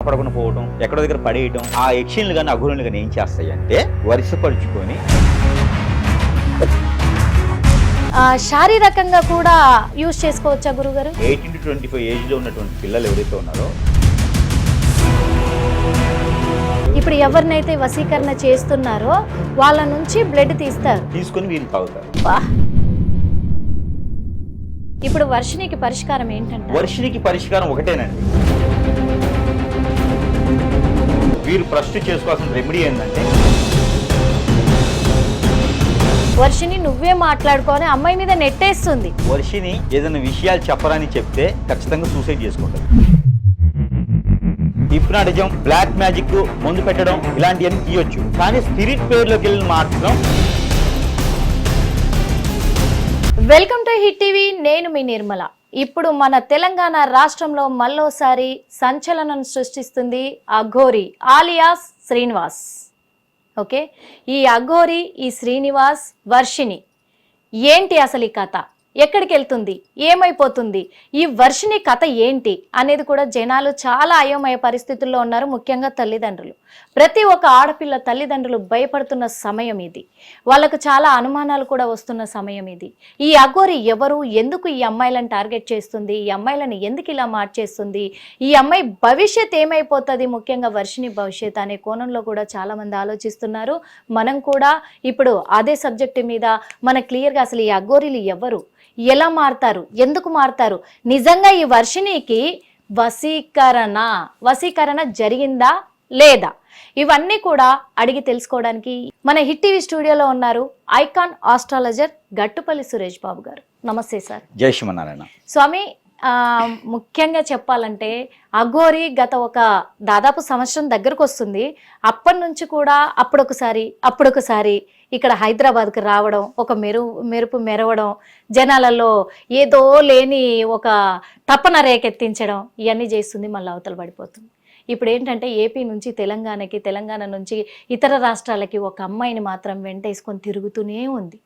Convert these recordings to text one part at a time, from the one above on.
కనపడకుండా పోవడం, ఎక్కడో దగ్గర పడేయటం, ఆ యక్షిణులు కానీ అఘోరులు కానీ ఏం చేస్తాయి అంటే వరుసపరుచుకొని శారీరకంగా కూడా యూజ్ చేసుకోవచ్చా గురుగారు? 18 to 25 ఏజ్లో ఉన్నటువంటి పిల్లలు ఎవరైతే ఉన్నారో ఇప్పుడు ఎవరినైతే వశీకరణ చేస్తున్నారో వాళ్ళ నుంచి బ్లడ్ తీస్తారు, తీసుకొని వీళ్ళు తాగుతారు. ఇప్పుడు వర్షినికి పరిష్కారం ఏంటంటే? వర్షినికి పరిష్కారం ఒకటేనండి. వీరు ప్రశ్న చేసుకోవాల్సిన రెమెడీ ఏంటంటే వర్షిని నువ్వే మాట్లాడుకొని అమ్మాయి మీద నెట్టేస్తుంది. వర్షిని ఏదైనా విషయాలు చెప్పరని చెప్తే ఖచ్చితంగా సూసైడ్ చేసుకుంటారు. హిప్నాటిజం, బ్లాక్ మ్యాజిక్, మందు పెట్టడం ఇలాంటివన్నీ తీయొచ్చు, కానీ స్పిరిట్ పేర్లోకి వెళ్ళిన మాత్రం. వెల్కమ్ టు హిట్ టీవీ, నేను మీ నిర్మల. ఇప్పుడు మన తెలంగాణ రాష్ట్రంలో మళ్ళోసారి సంచలనం సృష్టిస్తుంది అఘోరి ఆలియాస్ శ్రీనివాస్. ఓకే, ఈ అఘోరి, ఈ శ్రీనివాస్, వర్షిని ఏంటి అసలు ఈ కథ? ఎక్కడికి వెళ్తుంది? ఏమైపోతుంది? ఈ వర్షిని కథ ఏంటి అనేది కూడా జనాలు చాలా అయోమయ పరిస్థితుల్లో ఉన్నారు, ముఖ్యంగా తల్లిదండ్రులు. ప్రతి ఒక్క ఆడపిల్ల తల్లిదండ్రులు భయపడుతున్న సమయం ఇది. వాళ్ళకు చాలా అనుమానాలు కూడా వస్తున్న సమయం ఇది. ఈ అఘోరి ఎవరు? ఎందుకు ఈ అమ్మాయిలను టార్గెట్ చేస్తుంది? ఈ అమ్మాయిలను ఎందుకు ఇలా మార్చేస్తుంది? ఈ అమ్మాయి భవిష్యత్ ఏమైపోతుంది? ముఖ్యంగా వర్షిని భవిష్యత్ అనే కోణంలో కూడా చాలా మంది ఆలోచిస్తున్నారు. మనం కూడా ఇప్పుడు అదే సబ్జెక్టు మీద మన క్లియర్గా అసలు ఈ అఘోరీలు ఎవరు, ఎలా మారతారు, ఎందుకు మారతారు, నిజంగా ఈ వర్షినికి వశీకరణ జరిగిందా లేదా, ఇవన్నీ కూడా అడిగి తెలుసుకోవడానికి మన హిట్ టీవీ స్టూడియోలో ఉన్నారు ఐకాన్ ఆస్ట్రాలజర్ గట్టుపల్లి సురేష్ బాబు గారు. నమస్తే సార్. జై శ్రీమన్నారాయణ. స్వామి, ముఖ్యంగా చెప్పాలంటే అఘోరి గత ఒక దాదాపు సంవత్సరం దగ్గరకు వస్తుంది. అప్పటి నుంచి కూడా అప్పుడొకసారి ఇక్కడ హైదరాబాద్కి రావడం, ఒక మెరుపు మెరవడం, జనాలలో ఏదో లేని ఒక తపన రేకెత్తించడం, ఇవన్నీ చేస్తుంది, మళ్ళీ అవతల పడిపోతుంది. ఇప్పుడు ఏంటంటే ఏపీ నుంచి తెలంగాణకి, తెలంగాణ నుంచి ఇతర రాష్ట్రాలకి ఒక అమ్మాయిని మాత్రం వెంటేసుకొని తిరుగుతూనే ఉంది.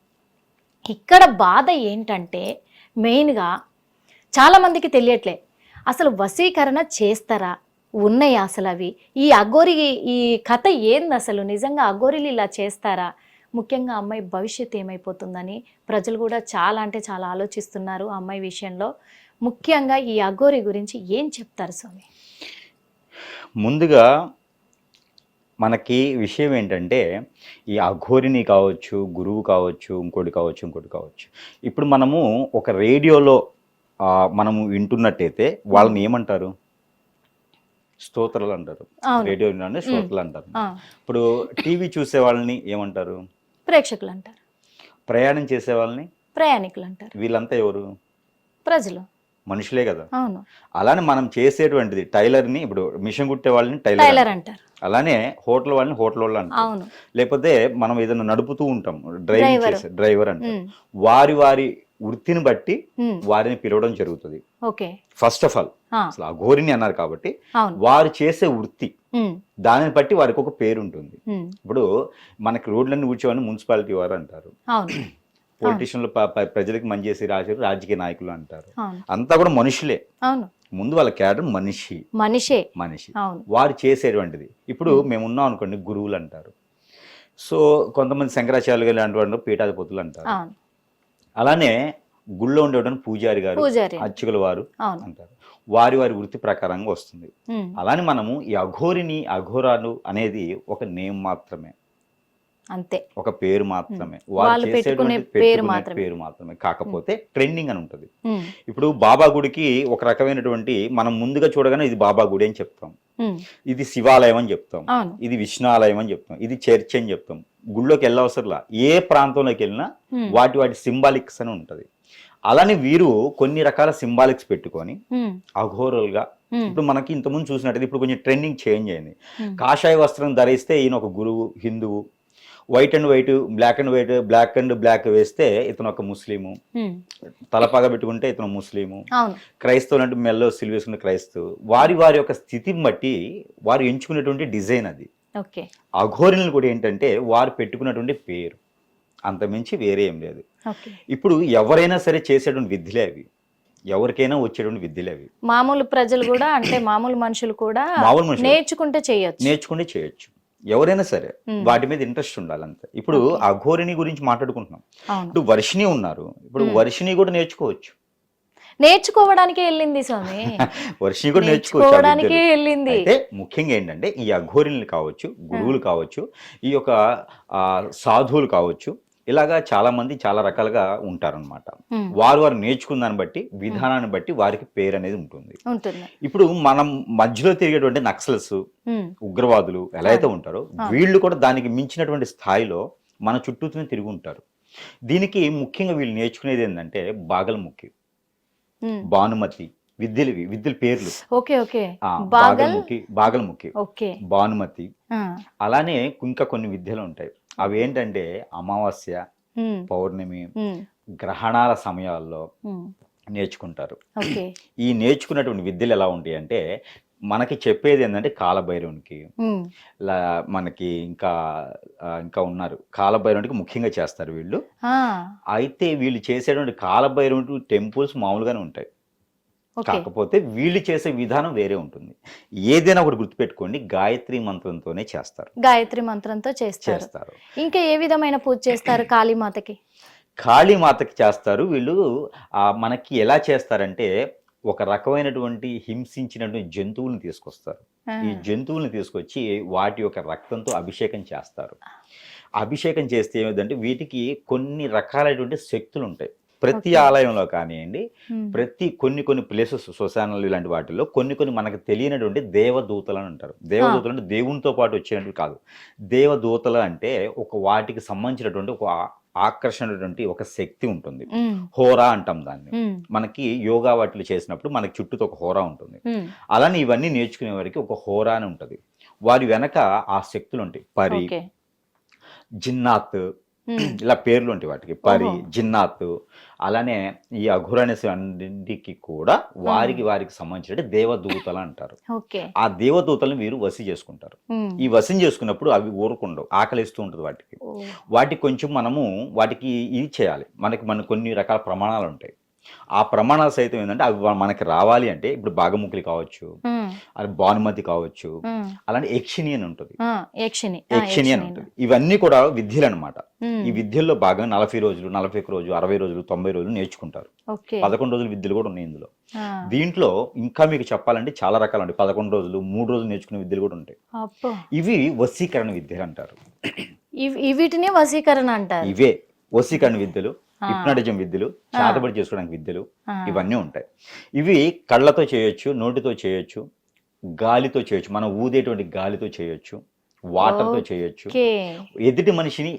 ఇక్కడ బాధ ఏంటంటే మెయిన్గా చాలామందికి తెలియట్లే, అసలు వశీకరణ చేస్తారా, ఉన్నాయా అసలు అవి? ఈ అఘోరి ఈ కథ ఏంది అసలు? నిజంగా అఘోరీలు ఇలా చేస్తారా? ముఖ్యంగా అమ్మాయి భవిష్యత్తు ఏమైపోతుందని ప్రజలు కూడా చాలా అంటే చాలా ఆలోచిస్తున్నారు ఆ అమ్మాయి విషయంలో. ముఖ్యంగా ఈ అఘోరి గురించి ఏం చెప్తారు స్వామి? ముందుగా మనకి విషయం ఏంటంటే ఈ అఘోరిని కావచ్చు, గురువు కావచ్చు, ఇంకోటి కావచ్చు. ఇప్పుడు మనము ఒక రేడియోలో మనము వింటున్నట్టయితే వాళ్ళని ఏమంటారు? స్తోత్రాలు అంటారు. రేడియో స్తోత్రాలు అంటారు. ఇప్పుడు టీవీ చూసే వాళ్ళని ఏమంటారు? ప్రేక్షకులు అంటారు. ప్రయాణం చేసే వాళ్ళని ప్రయాణికులు అంటారు. వీళ్ళంతా ఎవరు? ప్రజలు, మనుషులే కదా. అవును. అలానే మనం చేసేటువంటిది టైలర్ని, ఇప్పుడు మిషన్ కుట్టే వాళ్ళని టైలర్ అంటారు. అలానే హోటల్ వాళ్ళని హోటల్ వాళ్ళు అంటారు. లేకపోతే మనం ఏదైనా నడుపుతూ ఉంటాం, డ్రైవింగ్ చేసే డ్రైవర్ అంటారు. వారి వృత్తిని బట్టి వారిని పిలవడం జరుగుతుంది. ఫస్ట్ ఆఫ్ ఆల్ అసలు అఘోరిని అన్నారు కాబట్టి వారు చేసే వృత్తి దానిని బట్టి వారికి ఒక పేరు ఉంటుంది. ఇప్పుడు మనకి రోడ్లన్నీ ఊడ్చేవాడిని మున్సిపాలిటీ వారు అంటారు. పొలిటీషియన్లు ప్రజలకు మంచి చేసి రాజకీయ నాయకులు అంటారు. అంతా కూడా మనుషులే. ముందు వాళ్ళ క్యాడర్ మనిషి. వారు చేసేటువంటిది. ఇప్పుడు మేము ఉన్నాం అనుకోండి, గురువులు అంటారు. సో కొంతమంది శంకరాచార్యులు లాంటి వాళ్ళు పీఠాధిపతులు అంటారు. అలానే గుళ్ళో ఉండేవాడు పూజారి గారు, అర్చకుల వారు అంటారు. వారి వృత్తి ప్రకారంగా వస్తుంది. అలానే మనము ఈ అఘోరిని, అఘోరాలు అనేది ఒక నేమ్ మాత్రమే, అంతే, ఒక పేరు మాత్రమే. వాళ్ళు చేసేటువంటి పేరు మాత్రమే. కాకపోతే ట్రెండింగ్ అని ఉంటుంది. ఇప్పుడు బాబా గుడికి ఒక రకమైనటువంటి, మనం ముందుగా చూడగానే ఇది బాబా గుడి అని చెప్తాం, ఇది శివాలయం అని చెప్తాం, ఇది విష్ణాలయం అని చెప్తాం, ఇది చర్చ్ అని చెప్తాం. గుళ్ళోకి వెళ్ళవసరంలా, ఏ ప్రాంతంలోకి వెళ్ళినా వాటి సింబాలిక్స్ అని ఉంటది. అలానే వీరు కొన్ని రకాల సింబాలిక్స్ పెట్టుకొని అఘోరులుగా, ఇప్పుడు మనకి ఇంతకుముందు చూసినట్టు ఇప్పుడు కొంచెం ట్రెండింగ్ చేంజ్ అయింది. కాషాయ వస్త్రం ధరిస్తే ఈయన ఒక గురువు, హిందువు. White and white, black and white, black and black వేస్తే ఇతను ఒక ముస్లిము. తలపాగా పెట్టుకుంటే ఇతను ముస్లిము. క్రైస్తవులు అంటే మెల్లో సిల్వేసుకున్న క్రైస్తవు. వారి యొక్క స్థితిని బట్టి వారు ఎంచుకునేటువంటి డిజైన్ అది. అఘోరిని కూడా ఏంటంటే వారు పెట్టుకున్నటువంటి పేరు, అంతమించి వేరే ఏం లేదు. ఇప్పుడు ఎవరైనా సరే చేసేటువంటి విధులే అవి. ఎవరికైనా వచ్చేటువంటి విద్యలు అవి. మామూలు ప్రజలు కూడా అంటే మామూలు మనుషులు కూడా మామూలు మనుషులు నేర్చుకుంటే చేయొచ్చు. ఎవరైనా సరే వాటి మీద ఇంట్రెస్ట్ ఉండాలి అంతే. ఇప్పుడు అఘోరిని గురించి మాట్లాడుకుంటున్నాం. ఇప్పుడు వర్షిణి ఉన్నారు, ఇప్పుడు వర్షిణి కూడా నేర్చుకోవడానికే వెళ్ళింది స్వామి. వర్షిణి కూడా నేర్చుకోవడానికే వెళ్ళింది. అయితే ముఖ్యంగా ఏంటంటే ఈ అఘోరిని కావచ్చు, గురువులు కావచ్చు, ఈ యొక్క సాధువులు కావచ్చు, ఇలాగా చాలా మంది చాలా రకాలుగా ఉంటారనమాట. వారు నేర్చుకున్న దాన్ని బట్టి, విధానాన్ని బట్టి వారికి పేరు అనేది ఉంటుంది. ఇప్పుడు మనం మధ్యలో తిరిగేటువంటి నక్సల్స్, ఉగ్రవాదులు ఎలా అయితే ఉంటారో వీళ్ళు కూడా దానికి మించినటువంటి స్థాయిలో మన చుట్టూనే తిరిగి ఉంటారు. దీనికి ముఖ్యంగా వీళ్ళు నేర్చుకునేది ఏంటంటే బాగల్ముఖి, భానుమతి విద్యల పేర్లు. బాగల్ముఖి, భానుమతి, అలానే ఇంకా కొన్ని విద్యలు ఉంటాయి. అవి ఏంటంటే అమావాస్య, పౌర్ణమి, గ్రహణాల సమయాల్లో నేర్చుకుంటారు. ఈ నేర్చుకున్నటువంటి విద్యలు ఎలా ఉంటాయి అంటే మనకి చెప్పేది ఏంటంటే కాలభైరవునికి, మనకి ఇంకా ఉన్నారు, కాలభైరవునికి ముఖ్యంగా చేస్తారు వీళ్ళు. అయితే వీళ్ళు చేసేటువంటి కాలభైరవునికి టెంపుల్స్ మామూలుగానే ఉంటాయి, కాకపోతే వీళ్ళు చేసే విధానం వేరే ఉంటుంది. ఏదైనా ఒకటి గుర్తుపెట్టుకోండి, గాయత్రి మంత్రంతోనే చేస్తారు. గాయత్రి మంత్రంతో చేస్తారు. ఇంకా ఏ విధమైన పూజ చేస్తారు? కాళీమాతకి చేస్తారు వీళ్ళు. మనకి ఎలా చేస్తారంటే ఒక రకమైనటువంటి హింసించినటువంటి జంతువులను తీసుకొస్తారు. ఈ జంతువులను తీసుకొచ్చి వాటి యొక్క రక్తంతో అభిషేకం చేస్తారు. అభిషేకం చేస్తే ఏమిటంటే వీటికి కొన్ని రకాలైనటువంటి శక్తులు ఉంటాయి. ప్రతి ఆలయంలో కానివ్వండి, కొన్ని ప్లేసెస్, శ్మశానాలు ఇలాంటి వాటిల్లో కొన్ని మనకు తెలియనటువంటి దేవదూతలు అని అంటారు. దేవదూతలు అంటే దేవునితో పాటు వచ్చినట్టు కాదు. దేవదూతలు అంటే వాటికి సంబంధించినటువంటి ఒక ఆకర్షణటువంటి ఒక శక్తి ఉంటుంది. హోరా అంటాం దాన్ని. మనకి యోగా వాటిలో చేసినప్పుడు మనకి చుట్టూతో ఒక హోరా ఉంటుంది. అలానే ఇవన్నీ నేర్చుకునే వారికి ఒక హోరా అని ఉంటుంది. వారి వెనక ఆ శక్తులు ఉంటాయి. పరి, జిన్నాత్, ఇలా పేర్లు ఉంటాయి వాటికి. పరి, జిన్నాత్, అలానే ఈ అఘోర అనేసి అన్నింటికి కూడా వారికి సంబంధించిన దేవదూతలు అంటారు. ఆ దేవదూతలను వీరు వసి చేసుకుంటారు. ఈ వశం చేసుకున్నప్పుడు అవి ఊరుకుండవు, ఆకలిస్తూ ఉంటుంది వాటికి కొంచెం మనము వాటికి ఇది చేయాలి. మనకు కొన్ని రకాల ప్రమాణాలు ఉంటాయి. ఆ ప్రమాణాలు సైతం ఏంటంటే అవి మనకి రావాలి అంటే ఇప్పుడు బాగముఖులు కావచ్చు, అది భానుమతి కావచ్చు, అలాంటి యక్షిణి అని ఉంటుంది. యక్షిణి అని ఉంటుంది. ఇవన్నీ కూడా విద్యలు అనమాట. ఈ విద్యల్లో భాగంగా 40 రోజులు, 41 రోజు, 60 రోజులు, 90 రోజులు నేర్చుకుంటారు. 11 రోజుల విద్యలు కూడా ఉన్నాయి ఇందులో. దీంట్లో ఇంకా మీకు చెప్పాలంటే చాలా రకాలు ఉంటాయి. 11 రోజులు, 3 రోజులు నేర్చుకునే విద్యలు కూడా ఉంటాయి. ఇవి వశీకరణ విద్యలు అంటారు. వీటిని వశీకరణ అంటారు. ఇవే వశీకరణ విద్యలు, హిప్నాటిజం విద్యలు, చేతబడి చేసుకోవడానికి విద్యలు, ఇవన్నీ ఉంటాయి. ఇవి కళ్ళతో చేయొచ్చు, నోటితో చేయొచ్చు, గాలితో చేయొచ్చు, మనం ఊదేటువంటి గాలితో చేయొచ్చు, వాటర్తో చేయొచ్చు. ఎదుటి మనిషిని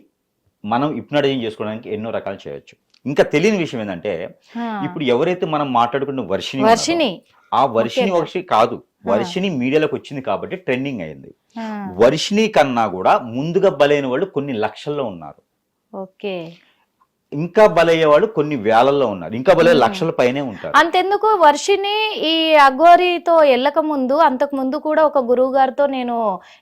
మనం హిప్నాటిజం చేసుకోవడానికి ఎన్నో రకాలు చేయొచ్చు. ఇంకా తెలియని విషయం ఏంటంటే ఇప్పుడు ఎవరైతే మనం మాట్లాడుకున్న వర్షిణి, ఆ వర్షిణి కాదు, వర్షిణి మీడియాలోకి వచ్చింది కాబట్టి ట్రెండింగ్ అయింది. వర్షిణి కన్నా కూడా ముందుగా బలైన వాళ్ళు కొన్ని లక్షల్లో ఉన్నారు. ఇంకా బలయ్యే వాళ్ళు కొన్ని వేలల్లో ఉన్నారు, ఇంకా బలయ్యే లక్షల పైనే ఉంటారు. అంతెందుకు వర్షిని ఈ అఘోరితో వెళ్ళక ముందు, అంతకు ముందు కూడా ఒక గురువు గారితో నేను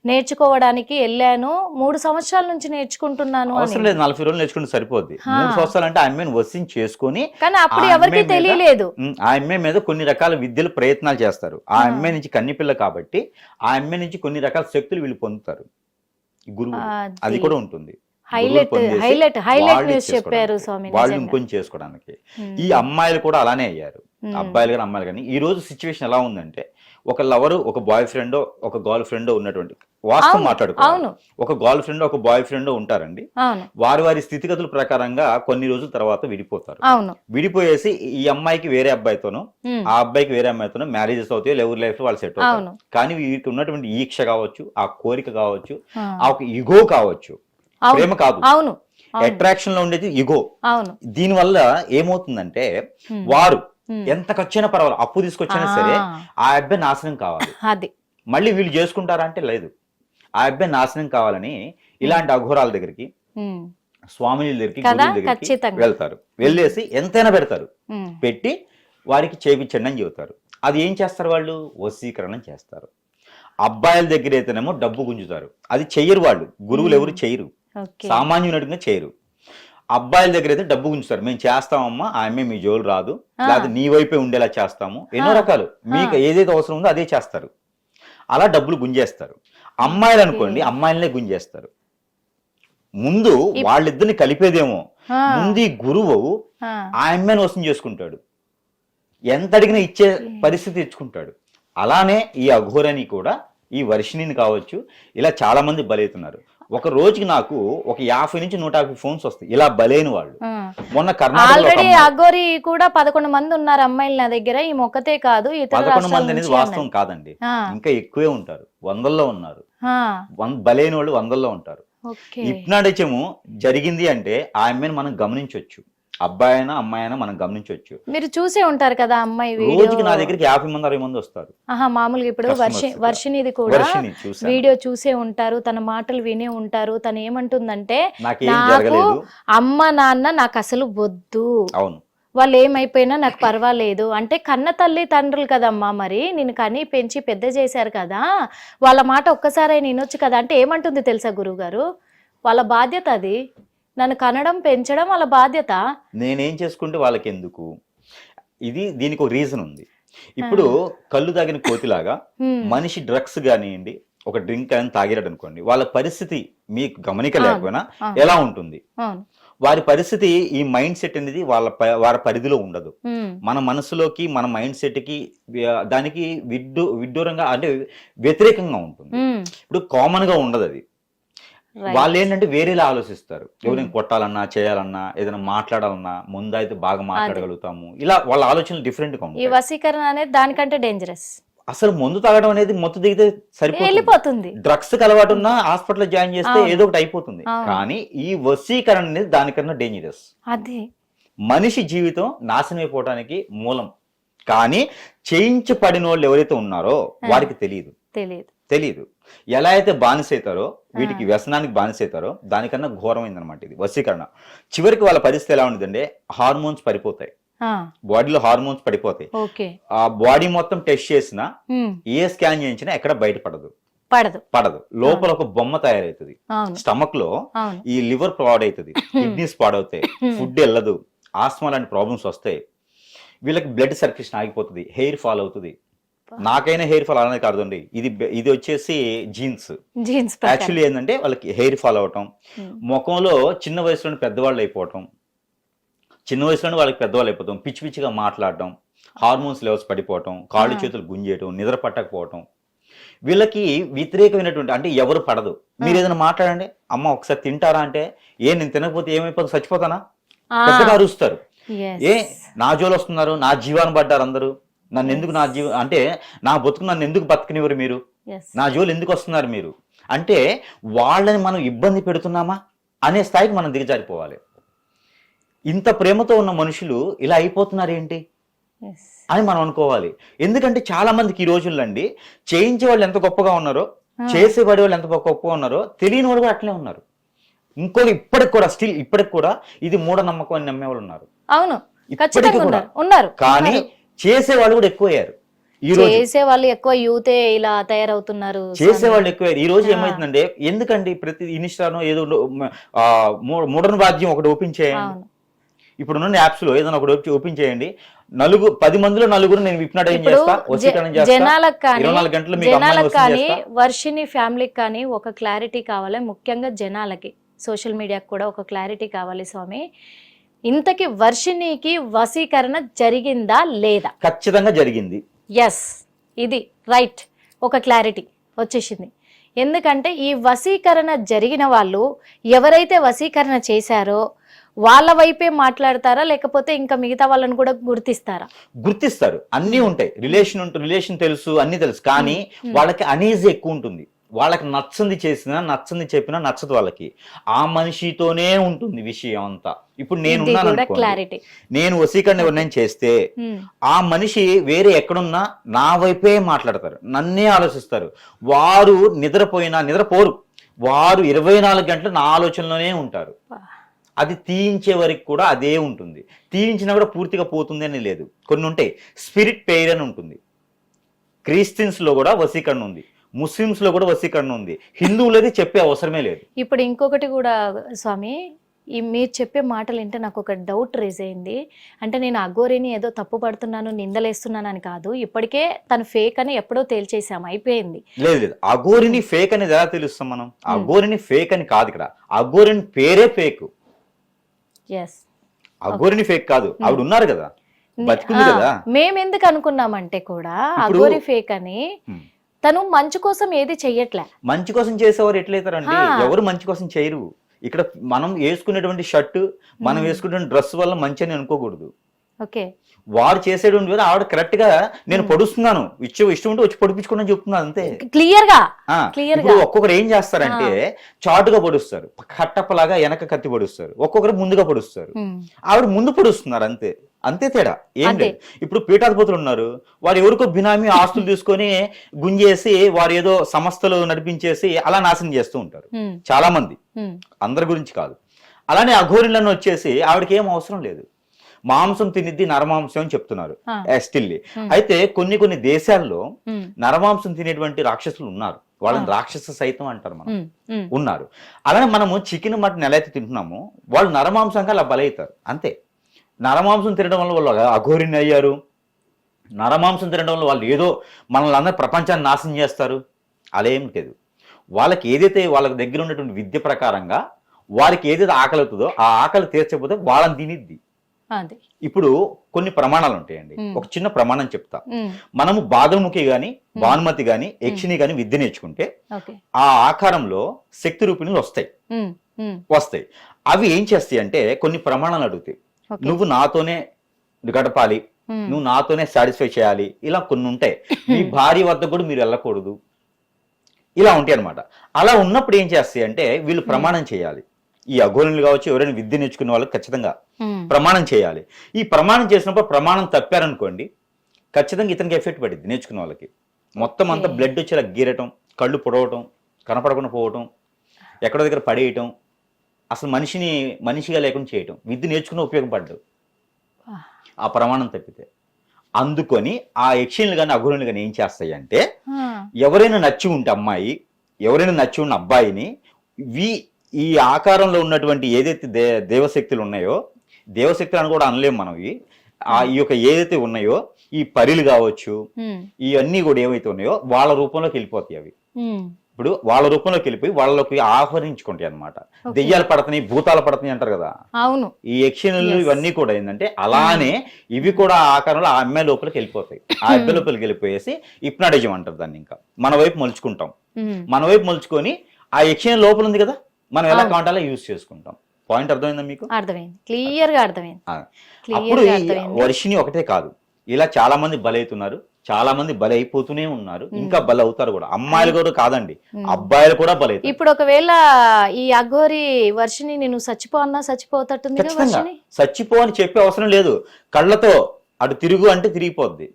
నేర్చుకోవడానికి వెళ్ళాను, 3 సంవత్సరాల నుంచి నేర్చుకుంటున్నాను. అవసరం లేదు, 40 రోజులు నేర్చుకుంటే సరిపోద్ది. 3 సంవత్సరాలు అంటే ఆ అమ్మాయిని వశం చేసుకుని, కానీ అప్పుడు ఎవరికి తెలియలేదు. ఆ అమ్మాయి మీద కొన్ని రకాల విద్యలు ప్రయత్నాలు చేస్తారు. ఆ అమ్మాయి నుంచి కన్నిపిల్ల కాబట్టి ఆ అమ్మాయి నుంచి కొన్ని రకాల శక్తులు వీళ్ళు పొందుతారు. గురువు అది కూడా ఉంటుంది. వాళ్ళు ఇంకొంచెం చేసుకోవడానికి. ఈ అమ్మాయిలు కూడా అలానే అయ్యారు, అబ్బాయిలు కానీ అమ్మాయిలు కానీ. ఈ రోజు సిచ్యువేషన్ ఎలా ఉందంటే ఒక లవరు, ఒక బాయ్ ఫ్రెండ్, ఒక గర్ల్ ఫ్రెండ్ ఉన్నటువంటి వాస్తవం మాట్లాడుకోవాలి. ఒక గర్ల్ ఫ్రెండ్, ఒక బాయ్ ఫ్రెండ్ ఉంటారండి. వారి స్థితిగతుల ప్రకారంగా కొన్ని రోజుల తర్వాత విడిపోతారు. విడిపోయేసి ఈ అమ్మాయికి వేరే అబ్బాయితోనూ, ఆ అబ్బాయికి వేరే అమ్మాయితోనూ మ్యారేజెస్ అవుతాయి, ఎవరి లైఫ్ లో వాళ్ళు సెట్ అవుతారు. కానీ వీరికి ఉన్నటువంటి ఈక్ష కావచ్చు, ఆ కోరిక కావచ్చు, ఆ ఒక ఇగో కావచ్చు, ప్రేమ కాదు, అట్రాక్షన్ లో ఉండేది ఇగో. దీని వల్ల ఏమవుతుందంటే వారు ఎంత ఖర్చైనా పర్వాలేదు, అప్పు తీసుకొచ్చినా సరే ఆ అబ్బాయి నాశనం కావాలి. మళ్ళీ వీళ్ళు చేసుకుంటారా అంటే లేదు, ఆ అబ్బాయి నాశనం కావాలని ఇలాంటి అఘోరాల దగ్గరికి, స్వామిల దగ్గరికి, గురువుల దగ్గరికి వెళ్తారు. వెళ్ళేసి ఎంతైనా పెడతారు, పెట్టి వారికి చేపించండి అని చెబుతారు. అది ఏం చేస్తారు వాళ్ళు? వశీకరణం చేస్తారు. అబ్బాయిల దగ్గర అయితేనేమో డబ్బు గుంజుతారు. అది చెయ్యరు వాళ్ళు, గురువులు ఎవరు చెయ్యరు, సామాన్యునిగా చేయరు. అబ్బాయిల దగ్గర అయితే డబ్బు గుంచుతారు, మేము చేస్తామమ్మా, ఆ అమ్మాయి మీ జోలు రాదు, లేకపోతే నీ వైపే ఉండేలా చేస్తాము, ఎన్నో రకాలు మీకు ఏదైతే అవసరం ఉందో అదే చేస్తారు. అలా డబ్బులు గుంజేస్తారు. అమ్మాయిలు అనుకోండి, అమ్మాయిలనే గుంజేస్తారు. ముందు వాళ్ళిద్దరిని కలిపేదేమో, ముందు ఈ గురువు ఆ అమ్మాయిని వసం చేసుకుంటాడు, ఎంత అడిగినా ఇచ్చే పరిస్థితి తెచ్చుకుంటాడు. అలానే ఈ అఘోరని కూడా, ఈ వర్షిణిని కావచ్చు, ఇలా చాలా మంది బలవుతున్నారు. ఒక రోజుకి నాకు ఒక 50 నుంచి 150 ఫోన్స్ వస్తాయి ఇలా బలైన వాళ్ళు. మొన్న ఆల్రెడీ అఘోరి కూడా 11 మంది ఉన్నారు అమ్మాయిలు నా దగ్గర, ఈ మొక్కతే కాదు 11 మంది అనేది వాస్తవం కాదండి, ఇంకా ఎక్కువే ఉంటారు, 100లో ఉన్నారు. బలైన వాళ్ళు 100లో ఉంటారు. హిప్నాటిజము జరిగింది అంటే ఆ అమ్మాయిని మనం గమనించవచ్చు, అబ్బాయి అయినా అమ్మాయి అయినా మనం గమనించవచ్చు. మీరు చూసే ఉంటారు కదా అమ్మాయి, రోజుకి నా దగ్గరికి 50 మంది 60 మంది వస్తారు. మామూలుగా ఇప్పుడు వర్షినిది కూడా వీడియో చూసే ఉంటారు, తన మాటలు వినే ఉంటారు. తను ఏమంటుందంటే, నాకు అమ్మ నాన్న నాకు అసలు వద్దు, అవును, వాళ్ళు ఏమైపోయినా నాకు పర్వాలేదు అంటే, కన్న తల్లి తండ్రులు కదమ్మా, మరి నేను కని పెంచి పెద్ద చేశారు కదా, వాళ్ళ మాట ఒక్కసారి వినొచ్చు కదా అంటే ఏమంటుంది తెలుసా గురువు గారు, వాళ్ళ బాధ్యత అది, నన్ను కనడం పెంచడం వాళ్ళ బాధ్యత, నేనేం చేసుకుంటే వాళ్ళకి ఎందుకు. దీనికి ఒక రీజన్ ఉంది. ఇప్పుడు కళ్ళు తాగిన కోతిలాగా మనిషి డ్రగ్స్ కానివ్వండి, ఒక డ్రింక్ అని తాగిరాడు అనుకోండి, వాళ్ళ పరిస్థితి మీకు గమనిక లేకపోయినా ఎలా ఉంటుంది, వారి పరిస్థితి, ఈ మైండ్ సెట్ అనేది వారి పరిధిలో ఉండదు. మన మనసులోకి, మన మైండ్ సెట్ కి దానికి విడ్డూరంగా అంటే వ్యతిరేకంగా ఉంటుంది. ఇప్పుడు కామన్ గా ఉండదు అది. వాళ్ళు ఏంటంటే వేరేలా ఆలోచిస్తారు, ఎవరైనా కొట్టాలన్నా, చేయాలన్నా, ఏదైనా మాట్లాడాలన్నా, ముందు అయితే బాగా మాట్లాడగలుగుతాము, ఇలా వాళ్ళ ఆలోచనలు డిఫరెంట్ గా ఉంటాయి. ఈ వశీకరణ అనేది దానికంటే డేంజరస్. అసలు మందు తాగడం అనేది మొత్తం దిగితే సరిపోతుంది, డ్రగ్స్ కి అలవాటు ఉన్నా హాస్పిటల్ జాయిన్ చేస్తే ఏదో ఒకటి అయిపోతుంది. కానీ ఈ వశీకరణ అనేది దానికన్నా డేంజరస్. అది మనిషి జీవితం నాశనం అయిపోవడానికి మూలం. కానీ చేయించబడిన వాళ్ళు ఎవరైతే ఉన్నారో వారికి తెలియదు ఎలా అయితే బానిసైతారో, వీటికి వ్యసనానికి బానిసైతారో, దానికన్నా ఘోరమైందనమాట ఇది వశీకరణ. చివరికి వాళ్ళ పరిస్థితి ఎలా ఉండదంటే, హార్మోన్స్ పడిపోతాయి, బాడీలో హార్మోన్స్ పడిపోతాయి. ఆ బాడీ మొత్తం టెస్ట్ చేసినా, ఏ స్కాన్ చేయించినా ఎక్కడ పడదు. లోపల ఒక బొమ్మ తయారవుతుంది, స్టమక్ లో ఈ లివర్ పాడవుతుంది, కిడ్నీస్ పాడవుతాయి, ఫుడ్ వెళ్ళదు, ఆస్మా లాంటి ప్రాబ్లమ్స్ వస్తాయి, వీళ్ళకి బ్లడ్ సర్క్యులేషన్ ఆగిపోతుంది, హెయిర్ ఫాల్ అవుతుంది. నాకైనా హెయిర్ ఫాల్ అనేది కాదండి, ఇది వచ్చేసి జీన్స్. యాక్చువల్లీ ఏంటంటే వాళ్ళకి హెయిర్ ఫాల్ అవటం, ముఖంలో చిన్న వయసులోనే పెద్దవాళ్ళు అయిపోవటం, చిన్న వయసులోనే వాళ్ళకి పెద్దవాళ్ళు అయిపోతాం, పిచ్చి పిచ్చిగా మాట్లాడటం, హార్మోన్స్ లెవెల్స్ పడిపోవటం, కాళ్ళు చేతులు గుంజేయటం, నిద్ర పట్టకపోవటం, వీళ్ళకి వ్యతిరేకమైనటువంటి అంటే ఎవరు పడదు. మీరు ఏదైనా మాట్లాడండి, అమ్మ ఒకసారి తింటారా అంటే, నేను తినకపోతే ఏమైపోతుంది, చచ్చిపోతానా, పెద్దగా అరుస్తారు. నా జోలు వస్తున్నారు, నా జీవాన్ని పడ్డారు అందరూ, నన్ను ఎందుకు అంటే నా బతుకు నన్ను ఎందుకు బతకనివ్వరు మీరు, నా జోలు ఎందుకు వస్తున్నారు మీరు అంటే, వాళ్ళని మనం ఇబ్బంది పెడుతున్నామా అనే స్థాయికి మనం దిగజారిపోవాలి. ఇంత ప్రేమతో ఉన్న మనుషులు ఇలా అయిపోతున్నారు ఏంటి అని మనం అనుకోవాలి. ఎందుకంటే చాలా మందికి ఈ రోజుల్లో అండి, చేయించే వాళ్ళు ఎంత గొప్పగా ఉన్నారో, చేసేవాడి వాళ్ళు ఎంత గొప్పగా ఉన్నారో తెలియని వాళ్ళు కూడా అట్లే ఉన్నారు. ఇంకోటి ఇప్పటికి కూడా ఇది మూఢనమ్మకం అని నమ్మేవాళ్ళు ఉన్నారు. అవును, ఇప్పటికీ కూడా ఉన్నారు. కానీ చేసేవాళ్ళు కూడా ఎక్కువయ్యారు. చేసేవాళ్ళు ఎక్కువ, యూతే ఇలా తయారవుతున్నారు, చేసేవాళ్ళు ఎక్కువయ్యారు. ఈ రోజు ఏమైతుందంటే, ఎందుకండి ప్రతి ఇన్స్టానో ఏదో మోడర్న్ వాద్యం ఒకటి ఓపెన్ చేయండి, ఇప్పుడున్న యాప్స్ లో ఏదైనా ఒకటి ఓపెన్ చేయండి, 10 మందిలో 9 నేను హిప్నటైజ్ చేస్తా, వశీకరణ చేస్తా, జనాలకు కానీ వర్షిని ఫ్యామిలీకి కానీ ఒక క్లారిటీ కావాలి, ముఖ్యంగా జనాలకి, సోషల్ మీడియాకి కూడా ఒక క్లారిటీ కావాలి స్వామి. ఇంతకి వర్షినికి వశీకరణ జరిగిందా లేదా? ఖచ్చితంగా జరిగింది. ఎస్, ఇది రైట్, ఒక క్లారిటీ వచ్చేసింది. ఎందుకంటే ఈ వశీకరణ జరిగిన వాళ్ళు ఎవరైతే వశీకరణ చేశారో వాళ్ళ వైపే మాట్లాడతారా, లేకపోతే ఇంకా మిగతా వాళ్ళని కూడా గుర్తిస్తారు? అన్నీ ఉంటాయి, రిలేషన్ తెలుసు, అన్ని తెలుసు, కానీ వాళ్ళకి అనీజీ ఎక్కువ ఉంటుంది. వాళ్ళకి నచ్చంది చేసినా, నచ్చంది చెప్పినా నచ్చదు వాళ్ళకి, ఆ మనిషితోనే ఉంటుంది విషయం అంతా. ఇప్పుడు నేను వశీకరణ ఎవరినైనా చేస్తే, ఆ మనిషి వేరే ఎక్కడున్నా నా వైపే మాట్లాడతారు, నన్నే ఆలోచిస్తారు. వారు నిద్రపోరు, వారు 24 గంటలు నా ఆలోచనలోనే ఉంటారు. అది తీయించే వరకు కూడా అదే ఉంటుంది. తీయించినా కూడా పూర్తిగా పోతుంది అని లేదు, కొన్ని ఉంటాయి. స్పిరిట్ పెయిర్ అని ఉంటుంది, క్రిస్టియన్స్ లో కూడా వశీకరణ ఉంది, ముస్లిమ్స్ లో కూడా వశీకరణ ఉంది, హిందువులది చెప్పే అవసరమే లేదు. ఇప్పుడు ఇంకొకటి కూడా స్వామి, ఈ మీరు చెప్పే మాటలు వింటే నాకు ఒక డౌట్ రేజ్ అయింది. అంటే నేను అఘోరిని ఏదో తప్పు పడుతున్నాను, నిందలేస్తున్నాను అని కాదు. ఇప్పటికే తను ఫేక్ అని ఎప్పుడో తేల్చేసాము, అయిపోయింది. లేదు లేదు, అఘోరిని ఫేక్ అనేది ఎలా తెలుస్తాం మనం? అఘోరిని ఫేక్ అని కాదు, ఇక్కడ అఘోరిని పేరే ఫేక్. ఎస్, అఘోరిని ఫేక్ కాదు, ఆవిడ ఉన్నారు కదా, బతికుంది కదా. మేమెందుకు అనుకున్నామంటే కూడా అఘోరి ఫేక్ అని. తను మంచి కోసం ఏది చెయ్యట్లే. మంచి కోసం చేసేవారు ఎట్లయితారండి? ఎవరు మంచి కోసం చేయరు. ఇక్కడ మనం వేసుకునేటువంటి షర్ట్, మనం వేసుకునేటువంటి డ్రెస్ వల్ల మంచి అని అనుకోకూడదు. ఓకే, వారు చేసేటువంటి వేరే, ఆవిడ కరెక్ట్ గా నేను పొడుస్తున్నాను, ఇష్టం ఉంటే వచ్చి పొడిపించుకోండి అని చెప్తున్నాను అంతే. క్లియర్ గా. ఇప్పుడు ఒక్కొక్కరు ఏం చేస్తారంటే చాటుగా పొడుస్తారు, కట్టప్పలాగా వెనక కత్తి పొడుస్తారు, ఒక్కొక్కరు ముందుగా పొడుస్తారు. ఆవిడ ముందు పొడుస్తున్నారు అంతే, అంతే తేడా ఏం లేదు. ఇప్పుడు పీఠాధిపతులు ఉన్నారు, వారు ఎవరికో బినామీ ఆస్తులు తీసుకొని గుంజేసి వారు ఏదో సంస్థలు నడిపించేసి అలా నాశనం చేస్తూ ఉంటారు చాలా మంది, అందరి గురించి కాదు. అలానే అఘోరిలను వచ్చేసి ఆవిడకి ఏం అవసరం లేదు, మాంసం తినిద్ది నరమాంసం అని చెప్తున్నారు స్టిల్. అయితే కొన్ని కొన్ని దేశాల్లో నరమాంసం తినేటువంటి రాక్షసులు ఉన్నారు, వాళ్ళని రాక్షస సైతం అంటారు, మనం ఉన్నారు. అలానే మనము చికెన్ మటన్ ఎలా అయితే తింటున్నామో వాళ్ళు నరమాంసంగా అలా బలవుతారు అంతే. నరమాంసం తినడం వల్ల వాళ్ళు అఘోరిని అయ్యారు, నరమాంసం తినడం వల్ల వాళ్ళు ఏదో మనల్ని అందరూ ప్రపంచాన్ని నాశనం చేస్తారు, అలా ఏం లేదు. వాళ్ళకి ఏదైతే వాళ్ళ దగ్గర ఉన్నటువంటి విద్య ప్రకారంగా వారికి ఏదైతే ఆకలి అవుతుందో ఆ ఆకలి తీర్చకపోతే వాళ్ళని తినిద్ది. ఇప్పుడు కొన్ని ప్రమాణాలు ఉంటాయండి, ఒక చిన్న ప్రమాణం చెప్తా. మనము బాదముఖి గాని భానుమతి గాని యక్షిని గాని విద్య నేర్చుకుంటే ఆ ఆకారంలో శక్తి రూపిణులు వస్తాయి. అవి ఏం చేస్తాయి అంటే కొన్ని ప్రమాణాలు అడుగుతాయి. నువ్వు నాతోనే గడపాలి, నువ్వు నాతోనే సాటిస్ఫై చేయాలి, ఇలా కొన్ని ఉంటాయి. మీ భార్య వద్ద కూడా మీరు వెళ్ళకూడదు, ఇలా ఉంటాయి అనమాట. అలా ఉన్నప్పుడు ఏం చేస్తాయి అంటే వీళ్ళు ప్రమాణం చేయాలి. ఈ అఘోరులు కావచ్చు, ఎవరైనా విద్య నేర్చుకునే వాళ్ళకి ఖచ్చితంగా ప్రమాణం చేయాలి. ఈ ప్రమాణం చేసినప్పుడు ప్రమాణం తప్పారనుకోండి, ఖచ్చితంగా ఇతనికి ఎఫెక్ట్ పడింది. నేర్చుకునే వాళ్ళకి మొత్తం అంతా బ్లడ్ వచ్చేలా గీరటం, కళ్ళు పొడవటం, కనపడకుండా పోవటం, ఎక్కడో దగ్గర పడేయటం, అసలు మనిషిగా లేకుండా చేయటం, విద్య నేర్చుకునే ఉపయోగపడ్డాడు ఆ ప్రమాణం తప్పితే. అందుకొని ఆ యక్షిణులు కానీ అఘోరులు కానీ ఏం చేస్తాయి అంటే ఎవరైనా నచ్చి ఉంటే అమ్మాయి, ఎవరైనా నచ్చి ఉన్న అబ్బాయిని ఈ ఆకారంలో ఉన్నటువంటి ఏదైతే దేవశక్తులు ఉన్నాయో, దేవశక్తులు అని కూడా అనలేము మనం, ఈ యొక్క ఏదైతే ఉన్నాయో ఈ పరిలు కావచ్చు, ఇవన్నీ కూడా ఏవైతే ఉన్నాయో వాళ్ళ రూపంలోకి వెళ్ళిపోతాయి. అవి ఇప్పుడు వాళ్ళ రూపంలోకి వెళ్ళిపోయి వాళ్ళకి ఆహ్వానించుకుంటాయి అనమాట. దెయ్యాలు పడుతున్నాయి, భూతాలు పడుతున్నాయి అంటారు కదా, అవును. ఈ యక్షిణులు ఇవన్నీ కూడా ఏంటంటే అలానే ఇవి కూడా ఆ ఆకారంలో ఆ అమ్మాయి లోపలికి వెళ్ళిపోతాయి. ఆ అబ్బాయి లోపలికి వెళ్ళిపోయేసి హిప్నాటిజం అంటారు దాన్ని. ఇంకా మన వైపు మలుచుకుంటాం, మన వైపు మలుచుకొని ఆ యక్షిణ లోపల ఉంది కదా, మనం ఎలా కావాలంటే అలా యూజ్ చేసుకుంటాం. పాయింట్ అర్థమైందా మీకు? అర్థమైంది, క్లియర్ గా అర్థమైంది. అప్పుడు వర్షిని ఒకటే కాదు, ఇలా చాలా మంది బలవుతున్నారు, చాలా మంది బలైపోతూనే ఉన్నారు, ఇంకా బలవుతారు కూడా. అమ్మాయిలు కూడా కాదండి, అబ్బాయిలు కూడా బలవుతారు. ఇప్పుడు ఒకవేళ ఈ అఘోరి వర్షిని నేను చచ్చిపోన్నా చచ్చిపోతట్టుంది, చచ్చిపో అని చెప్పే అవసరం లేదు. కళ్ళతో అటు తిరుగు అంటే తిరిగిపోద్ది,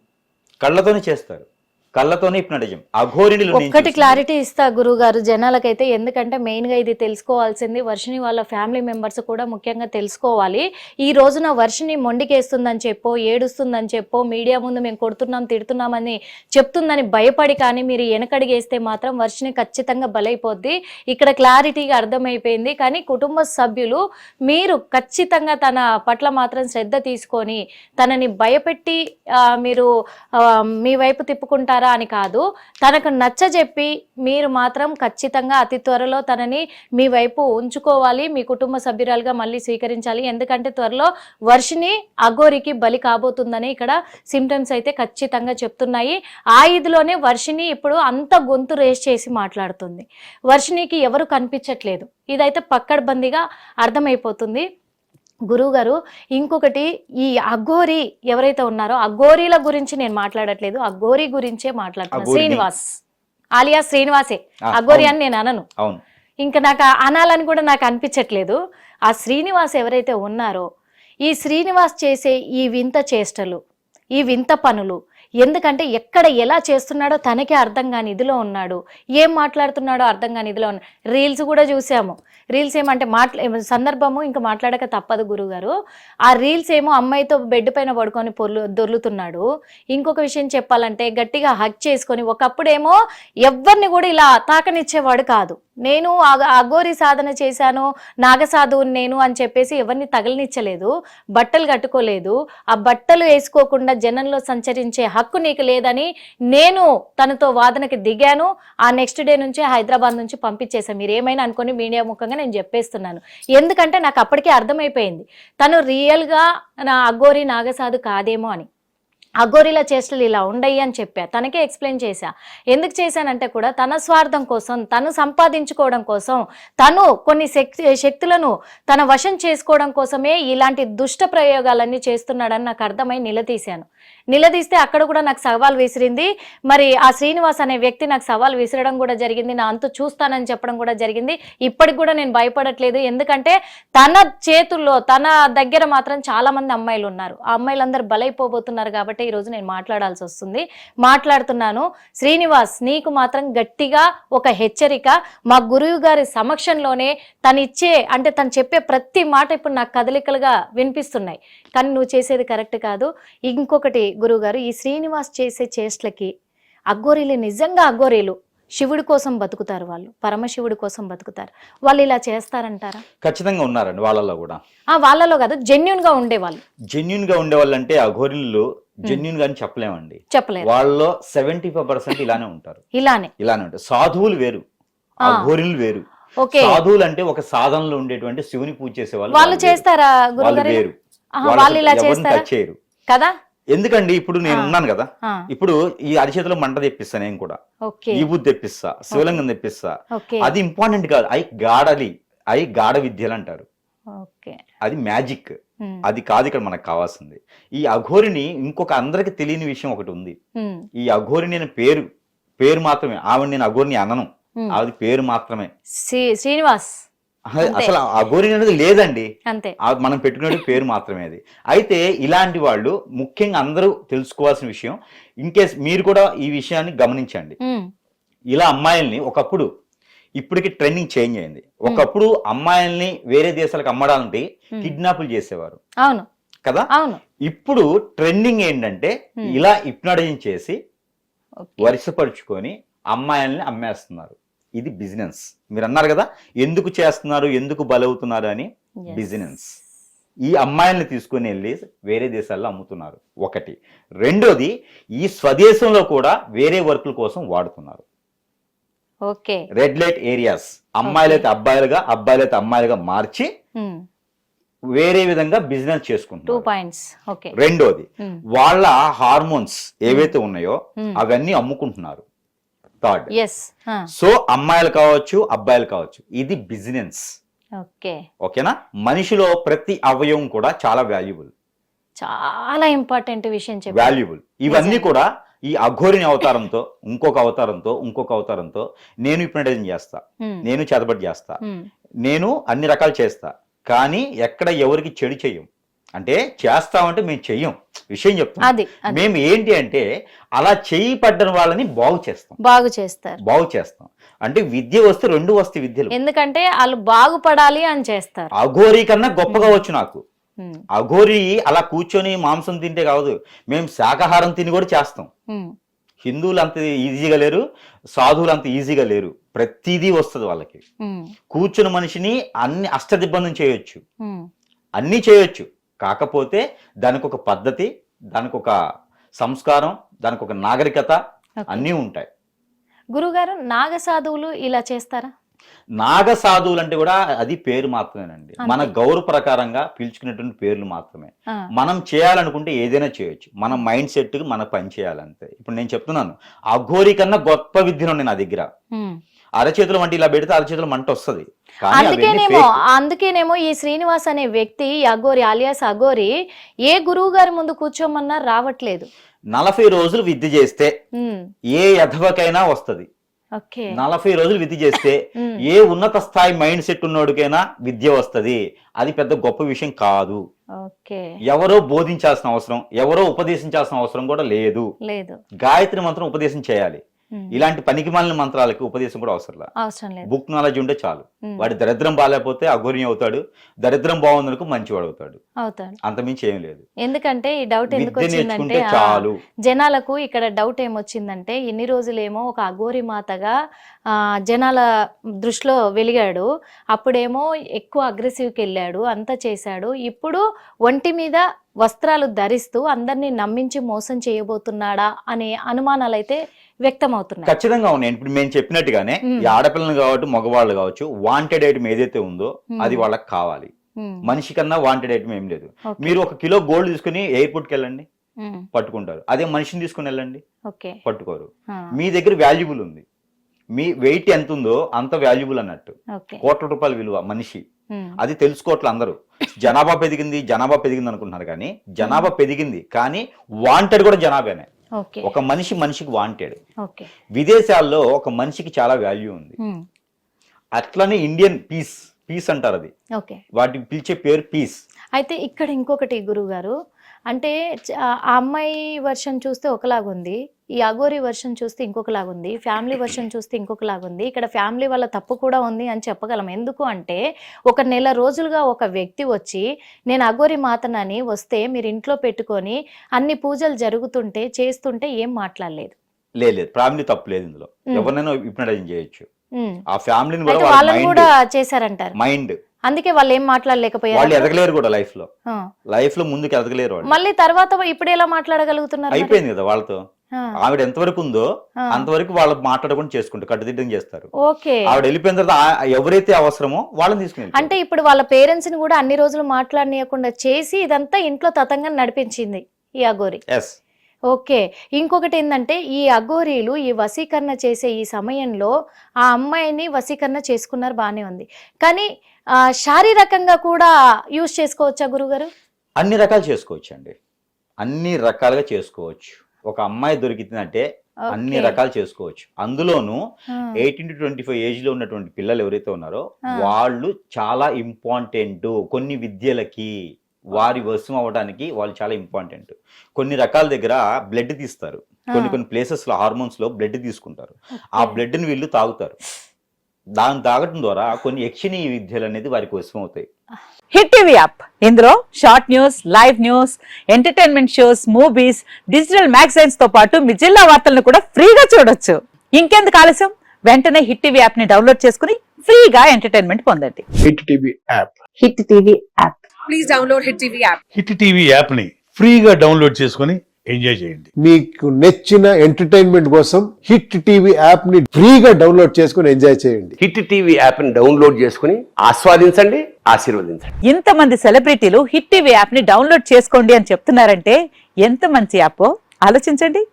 కళ్ళతోనే చేస్తారు, కళ్ళతోనే హిప్నటిజం. అఘోరిని ఒక్కటి క్లారిటీ ఇస్తా గురువు గారు జనాలకైతే, ఎందుకంటే మెయిన్ గా ఇది తెలుసుకోవాల్సింది వర్షిని వాళ్ళ ఫ్యామిలీ మెంబర్స్ కూడా ముఖ్యంగా తెలుసుకోవాలి. ఈ రోజున వర్షిని మొండికేస్తుందని చెప్పో, ఏడుస్తుందని చెప్పో, మీడియా ముందు మేము కొడుతున్నాం తిడుతున్నామని చెప్తుందని భయపడి కానీ మీరు వెనకడిగేస్తే మాత్రం వర్షిని ఖచ్చితంగా బలైపోద్ది. ఇక్కడ క్లారిటీగా అర్థమైపోయింది. కానీ కుటుంబ సభ్యులు మీరు ఖచ్చితంగా తన పట్ల మాత్రం శ్రద్ధ తీసుకొని తనని భయపెట్టి మీరు మీ వైపు తిప్పుకుంటారా అని కాదు, తనకు నచ్చజెప్పి మీరు మాత్రం ఖచ్చితంగా అతి త్వరలో తనని మీ వైపు ఉంచుకోవాలి, మీ కుటుంబ సభ్యురాలుగా మళ్ళీ స్వీకరించాలి. ఎందుకంటే త్వరలో వర్షిని అఘోరికి బలి కాబోతుందని ఇక్కడ సిమ్టమ్స్ అయితే ఖచ్చితంగా చెప్తున్నాయి. ఆ ఇదిలోనే వర్షిని ఇప్పుడు అంత గొంతు రేస్ చేసి మాట్లాడుతుంది. వర్షినికి ఎవరు కనిపించట్లేదు, ఇదైతే పక్కడ్బందీగా అర్థమైపోతుంది. గురువు గారు ఇంకొకటి, ఈ అఘోరి ఎవరైతే ఉన్నారో అఘోరీల గురించి నేను మాట్లాడట్లేదు, అఘోరి గురించే మాట్లాడుతున్నాను. శ్రీనివాస్ ఆలియా శ్రీనివాసే అఘోరి అని నేను అనను, ఇంకా నాకు అనాలని కూడా నాకు అనిపించట్లేదు. ఆ శ్రీనివాస్ ఎవరైతే ఉన్నారో, ఈ శ్రీనివాస్ చేసే ఈ వింత చేష్టలు, ఈ వింత పనులు, ఎందుకంటే ఎక్కడ ఎలా చేస్తున్నాడో తనకే అర్థం కాని ఇదిలో ఉన్నాడు, ఏం మాట్లాడుతున్నాడో అర్థం కాని ఇదిలో ఉన్నాడు. రీల్స్ కూడా చూసాము. రీల్స్ ఏమంటే సందర్భము ఇంకా మాట్లాడక తప్పదు గురుగారు. ఆ రీల్స్ ఏమో అమ్మాయితో బెడ్ పైన పడుకొని దొర్లుతున్నాడు. ఇంకొక విషయం చెప్పాలంటే గట్టిగా హగ్ చేసుకొని, ఒకప్పుడేమో ఎవరిని కూడా ఇలా తాకనిచ్చేవాడు కాదు. నేను అఘోరి సాధన చేశాను, నాగసాధువుని నేను అని చెప్పేసి ఎవరిని తగలనిచ్చలేదు, బట్టలు కట్టుకోలేదు. ఆ బట్టలు వేసుకోకుండా జనంలో సంచరించే హక్కు నీకు లేదని నేను తనతో వాదనకి దిగాను. ఆ నెక్స్ట్ డే నుంచి హైదరాబాద్ నుంచి పంపించేశాను. మీరు ఏమైనా అనుకొని మీడియా ముఖంగా నేను చెప్పేస్తున్నాను. ఎందుకంటే నాకు అప్పటికే అర్థమైపోయింది తను రియల్గా నా అఘోరి నాగసాధు కాదేమో అని. అఘోరిల చేష్టలు ఇలా ఉండయి అని చెప్పా, తనకే ఎక్స్ప్లెయిన్ చేశా. ఎందుకు చేశానంటే కూడా తన స్వార్థం కోసం, తను సంపాదించుకోవడం కోసం, తను కొన్ని శక్తులను తన వశం చేసుకోవడం కోసమే ఇలాంటి దుష్ట ప్రయోగాలన్నీ చేస్తున్నాడని నాకు అర్థమై నిలదీస్తే అక్కడ కూడా నాకు సవాల్ విసిరింది. మరి ఆ శ్రీనివాస్ అనే వ్యక్తి నాకు సవాల్ విసిరడం కూడా జరిగింది, నా అంతు చూస్తానని చెప్పడం కూడా జరిగింది. ఇప్పటికి కూడా నేను భయపడట్లేదు, ఎందుకంటే తన చేతుల్లో తన దగ్గర మాత్రం చాలా మంది అమ్మాయిలు ఉన్నారు. ఆ అమ్మాయిలందరూ బలైపోబోతున్నారు కాబట్టి ఈరోజు నేను మాట్లాడాల్సి వస్తుంది. మాట్లాడుతున్నాను. శ్రీనివాస్, నీకు మాత్రం గట్టిగా ఒక హెచ్చరిక. మా గురువు గారి సమక్షంలోనే తను చెప్పే ప్రతి మాట ఇప్పుడు నాకు కదలికలుగా వినిపిస్తున్నాయి, కానీ నువ్వు చేసేది కరెక్ట్ కాదు. ఇంకొకటి గురువుగారు, ఈ శ్రీనివాస్ చేసే చేష్టలకి అఘోరీలు నిజంగా అఘోరీలు శివుడి కోసం బతుకుతారు, వాళ్ళు పరమశివుడి కోసం బతుకుతారు, వాళ్ళు ఇలా చేస్తారంటారా? ఖచ్చితంగా ఉన్నారండి వాళ్ళలో కూడా. వాళ్ళలో కాదు, జెన్యున్ గా ఉండేవాళ్ళు. జెన్యున్ గా ఉండేవాళ్ళు అంటే అఘోరీలు జెన్యున్ గా చెప్పలేమండి, చెప్పలేము. వాళ్ళలో 75% ఇలానే ఉంటారు. ఇలానే ఉంటారు. సాధువులు వేరు, అఘోరీలు వేరు. సాధువులు అంటే ఒక సాధనలో ఉండేటువంటి శివుని పూజ చేసే వాళ్ళు చేస్తారా? వాళ్ళు వేరు, వాళ్ళు ఇలా చేయరు కదా. ఎందుకండి ఇప్పుడు నేను ఉన్నాను కదా, ఇప్పుడు ఈ అరిచేతిలో మంట తెప్పిస్తా, నేను కూడా ఈ బుద్ధి తెప్పిస్తా, శివలింగం తెప్పిస్తా. అది ఇంపార్టెంట్ కాదు, అవి గాఢ విద్యలు అంటారు, అది మ్యాజిక్. అది కాదు ఇక్కడ మనకు కావాల్సింది. ఈ అఘోరిని ఇంకొక అందరికి తెలియని విషయం ఒకటి ఉంది. ఈ అఘోరి నేను పేరు మాత్రమే, ఆవిడ నేను అఘోరిని అనను, అది పేరు మాత్రమే. శ్రీనివాస్ అసలు అఘోరి అనేది లేదండి, మనం పెట్టుకునే పేరు మాత్రమే అది. అయితే ఇలాంటి వాళ్ళు ముఖ్యంగా అందరూ తెలుసుకోవాల్సిన విషయం, ఇన్ కేస్ మీరు కూడా ఈ విషయాన్ని గమనించండి. ఇలా అమ్మాయిల్ని ఒకప్పుడు, ఇప్పటికి ట్రెండింగ్ చేంజ్ అయింది. ఒకప్పుడు అమ్మాయిల్ని వేరే దేశాలకు అమ్మడానికి కిడ్నాపులు చేసేవారు, అవును కదా. ఇప్పుడు ట్రెండింగ్ ఏంటంటే ఇలా హిప్నటైజింగ్ చేసి వరుసపరుచుకొని అమ్మాయిల్ని అమ్మేస్తున్నారు. ఇది బిజినెస్. మీరు అన్నారు కదా ఎందుకు చేస్తున్నారు, ఎందుకు బలవుతున్నారు అని. బిజినెస్. ఈ అమ్మాయిల్ని తీసుకుని వెళ్ళి వేరే దేశాల్లో అమ్ముతున్నారు ఒకటి. రెండోది, ఈ స్వదేశంలో కూడా వేరే వర్కుల కోసం వాడుతున్నారు. రెడ్ లైట్ ఏరియాస్, అమ్మాయిలైతే అబ్బాయిలుగా, అబ్బాయిలైతే అమ్మాయిలుగా మార్చి వేరే విధంగా బిజినెస్ చేసుకుంటున్నారు. రెండోది, వాళ్ళ హార్మోన్స్ ఏవైతే ఉన్నాయో అవన్నీ అమ్ముకుంటున్నారు. థర్డ్, సో అమ్మాయిలు కావచ్చు, అబ్బాయిలు కావచ్చు, ఇది బిజినెస్. ఓకేనా. మనిషిలో ప్రతి అవయవం కూడా చాలా వాల్యుబుల్, చాలా ఇంపార్టెంట్ విషయం, వాల్యుబుల్. ఇవన్నీ కూడా ఈ అఘోరిని అవతారంతో, ఇంకొక అవతారంతో నేను హిప్నటైజింగ్ చేస్తా, నేను చేతబడి చేస్తా, నేను అన్ని రకాలు చేస్తా, కానీ ఎక్కడ ఎవరికి చెడు చెయ్యం. అంటే చేస్తామంటే మేము చెయ్యం, విషయం చెప్తాం. మేము ఏంటి అంటే అలా చేయి పడ్డని వాళ్ళని బాగు చేస్తాం. అంటే విద్య వస్తే రెండు వస్తాయి విద్యలు, ఎందుకంటే వాళ్ళు బాగుపడాలి అని చేస్తారు. అఘోరి కన్నా గొప్పగా వచ్చు నాకు. అఘోరి అలా కూర్చొని మాంసం తింటే కాదు, మేము శాకాహారం తిని కూడా చేస్తాం. హిందువులు అంత ఈజీగా లేరు, సాధువులు అంత ఈజీగా లేరు. ప్రతిదీ వస్తుంది వాళ్ళకి. కూర్చుని మనిషిని అన్ని అష్టదిబ్బంది చేయొచ్చు, అన్ని చేయొచ్చు. కాకపోతే దానికి ఒక పద్ధతి, దానికి ఒక సంస్కారం, దానికి ఒక నాగరికత అన్నీ ఉంటాయి. గురుగారు, నాగ సాధువులు ఇలా చేస్తారా? నాగ సాధువులు అంటే కూడా అది పేరు మాత్రమేనండి, మన గౌరవ ప్రకారంగా పిలుచుకునేటువంటి పేర్లు మాత్రమే. మనం చేయాలనుకుంటే ఏదైనా చేయొచ్చు, మన మైండ్ సెట్ కి మన పని చేయాలంతే. ఇప్పుడు నేను చెప్తున్నాను, అఘోరి కన్నా గొప్ప విద్యను ఉన్నాయి నా దగ్గర. అరచేతులు వంటి ఇలా పెడితే అరచేతులు మంట వస్తుంది. అందుకేనేమో ఈ శ్రీనివాస్ అనే వ్యక్తి అఘోరి ఆలియాస్ అఘోరి ఏ గురువు గారి ముందు కూర్చోమన్నా రావట్లేదు. 40 రోజులు విద్య చేస్తే ఏ యథవకైనా వస్తది. ఓకే 40 రోజులు విద్య చేస్తే ఏ ఉన్నత స్థాయి మైండ్ సెట్ ఉన్నోడికైనా విద్య వస్తది. అది పెద్ద గొప్ప విషయం కాదు. ఓకే ఎవరో బోధించాల్సిన అవసరం, ఎవరో ఉపదేశించాల్సిన అవసరం కూడా లేదు. గాయత్రి మంత్రం ఉపదేశం చేయాలి. ఇలాంటి పనికిమాలిన మంత్రాలకి ఉపదేశం కూడా అవసరం లేదు. బుక్ నాలెడ్జ్ ఉంటే చాలు. వాడి దరిద్రం బాగాలేకపోతే అఘోరి అవుతాడు, దరిద్రం బాగుందనుకో మంచివాడు అవుతాడు. అంతమించి ఏం లేదు. ఎందుకంటే ఈ డౌట్ ఎందుకు వచ్చిందంటే చాలు జనాలకు ఇక్కడ డౌట్ ఏమొచ్చిందంటే ఇన్ని రోజులేమో ఒక అఘోరి మాతగా జనాల దృష్టిలో వెలిగాడు, అప్పుడేమో ఎక్కువ అగ్రెసివ్కి వెళ్ళాడు, అంతా చేశాడు. ఇప్పుడు ఒంటి మీద వస్త్రాలు ధరిస్తూ అందరినీ నమ్మించి మోసం చేయబోతున్నాడా అనే అనుమానాలు అయితే వ్యక్తం అవుతున్నాయి. ఖచ్చితంగా ఉన్నాయి. ఇప్పుడు మేము చెప్పినట్టుగానే ఈ ఆడపిల్లలు కావచ్చు, మగవాళ్ళు కావచ్చు, వాంటెడ్ ఐటమ్ ఏదైతే ఉందో అది వాళ్ళకి కావాలి. మనిషి కన్నా వాంటెడ్ ఐటమ్ ఏం లేదు. మీరు 1 కిలో గోల్డ్ తీసుకుని ఎయిర్పోర్ట్కి వెళ్ళండి, పట్టుకుంటారు. అదే మనిషిని తీసుకుని వెళ్ళండి, పట్టుకోరు. మీ దగ్గర వాల్యుబుల్ ఉంది, మీ వెయిట్ ఎంత ఉందో అంత వాల్యుబుల్ అన్నట్టు. కోట్ల రూపాయల విలువ మనిషి, అది తెలుసుకోవట్లే అందరూ. జనాభా పెరిగింది అనుకుంటున్నారు, కానీ జనాభా పెరిగింది కానీ వాంటెడ్ కూడా జనాభానే. ఒక మనిషికి వాంటెడ్. విదేశాల్లో ఒక మనిషికి చాలా వాల్యూ ఉంది. అట్లనే ఇండియన్ పీస్ అంటారు, అది వాటికి పిలిచే పేరు పీస్. అయితే ఇక్కడ ఇంకొకటి గురువు గారు, అంటే ఆ అమ్మాయి వర్షన్ చూస్తే ఒకలాగుంది, ఈ అఘోరి వర్షన్ చూస్తే ఇంకొకలాగుంది, ఫ్యామిలీ వర్షన్ చూస్తే ఇంకొకలాగుంది. ఇక్కడ ఫ్యామిలీ వాళ్ళ తప్పు కూడా ఉంది అని చెప్పగలం. ఎందుకు అంటే 1 నెల రోజులుగా ఒక వ్యక్తి వచ్చి నేను అఘోరి మాతనని వస్తే మీరు ఇంట్లో పెట్టుకొని అన్ని పూజలు జరుగుతుంటే చేస్తుంటే ఏం మాట్లాడలేదు. లేదు, ఫ్యామిలీ తప్పు లేదు ఇందులో. ఎవరినైనా హిప్నటైజ్ చేయొచ్చు. ఆ ఫ్యామిలీని వాళ్ళని కూడా చేశారంటారు. మైండ్, అందుకే వాళ్ళు ఏం మాట్లాడలేకపోయారు. వాళ్ళు ఎదగలేరు కూడా లైఫ్ లో ముందుకు ఎదగలేరు. మళ్ళీ తర్వాత ఇప్పుడు ఎలా మాట్లాడగలుగుతున్నారు? అయిపోయింది కదా వాళ్ళతో. ఆవిడ ఎంతవరకు ఉందో అంతవరకు వాళ్ళు మాట్లాడకుండా చేసుకుంటారు, కట్టుదిట్టం చేస్తారు. ఆవిడ వెళ్ళిపోయిన తర్వాత ఎవరైతే అవసరమో వాళ్ళని తీసుకుని, అంటే ఇప్పుడు వాళ్ళ పేరెంట్స్ ని కూడా అన్ని రోజులు మాట్లాడనీయకుండా చేసి ఇదంతా ఇంట్లో తతంగా నడిపించింది ఈ అఘోరి. ఓకే, ఇంకొకటి ఏంటంటే ఈ అఘోరీలు ఈ వశీకరణ చేసే ఈ సమయంలో ఆ అమ్మాయిని వశీకరణ చేసుకున్నారు, బానే ఉంది. కానీ శారీరకంగా కూడా యూజ్ చేసుకోవచ్చా గురుగారు? అన్ని రకాలు చేసుకోవచ్చు అండి, అన్ని రకాలుగా చేసుకోవచ్చు. ఒక అమ్మాయి దొరికిందంటే అన్ని రకాలు చేసుకోవచ్చు. అందులోనూ 18 to 25 ఏజ్ లో ఉన్నటువంటి పిల్లలు ఎవరైతే ఉన్నారో వాళ్ళు చాలా ఇంపార్టెంట్. కొన్ని విద్యలకి వారి వశం అవ్వడానికి వాళ్ళు చాలా ఇంపార్టెంట్. కొన్ని రకాల దగ్గర బ్లడ్ తీస్తారు, కొన్ని ప్లేసెస్ లో హార్మోన్స్ లో బ్లడ్ తీసుకుంటారు. ఆ బ్లడ్ ని వీళ్ళు తాగుతారు. దాన్ని తాగటం ద్వారా కొన్ని యక్షిణీయ విద్యలు అనేది వారికి వశం అవుతాయి. హిట్ టీవీ యాప్, ఇందులో short news, live news, entertainment shows, movies, digital magazines తో పాటు మీ జిల్లా వార్తలను కూడా ఫ్రీగా చూడొచ్చు. ఇంకెందుకు ఆలస్యం, వెంటనే హిట్ టీవీ యాప్ ని డౌన్లోడ్ చేసుకుని ఫ్రీగా ఎంటర్టైన్మెంట్ పొందండి. Hit TV app, hit TV app, please download hit TV app. Hit TV app ని ఫ్రీగా డౌన్లోడ్ చేసుకుని ఎంజాయ్ చేయండి. మీకు నచ్చిన ఎంటర్టైన్మెంట్ కోసం హిట్ టీవీ యాప్ ని ఫ్రీగా డౌన్లోడ్ చేసుకుని ఎంజాయ్ చేయండి. హిట్ టీవీ యాప్ ని డౌన్లోడ్ చేసుకుని ఆస్వాదించండి, ఆశీర్వదించండి. ఇంతమంది సెలబ్రిటీలు హిట్ టీవీ యాప్ ని డౌన్లోడ్ చేసుకోండి అని చెప్తున్నారంటే ఎంత మంచి యాప్ ఆలోచించండి.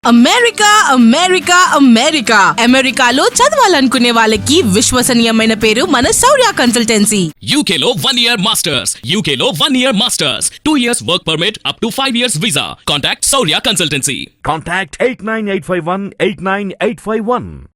అమెరికా అమెరికా అమెరికా అమెరికాలో చదవాలనుకునే వాళ్ళకి విశ్వసనీయమైన పేరు మన శౌర్య కన్సల్టెన్సీ. UK లో 1 year masters, UK లో 1 year masters, 2 years work permit up to 5 years visa. Contact Saurya Consultancy. Contact 89851 89851.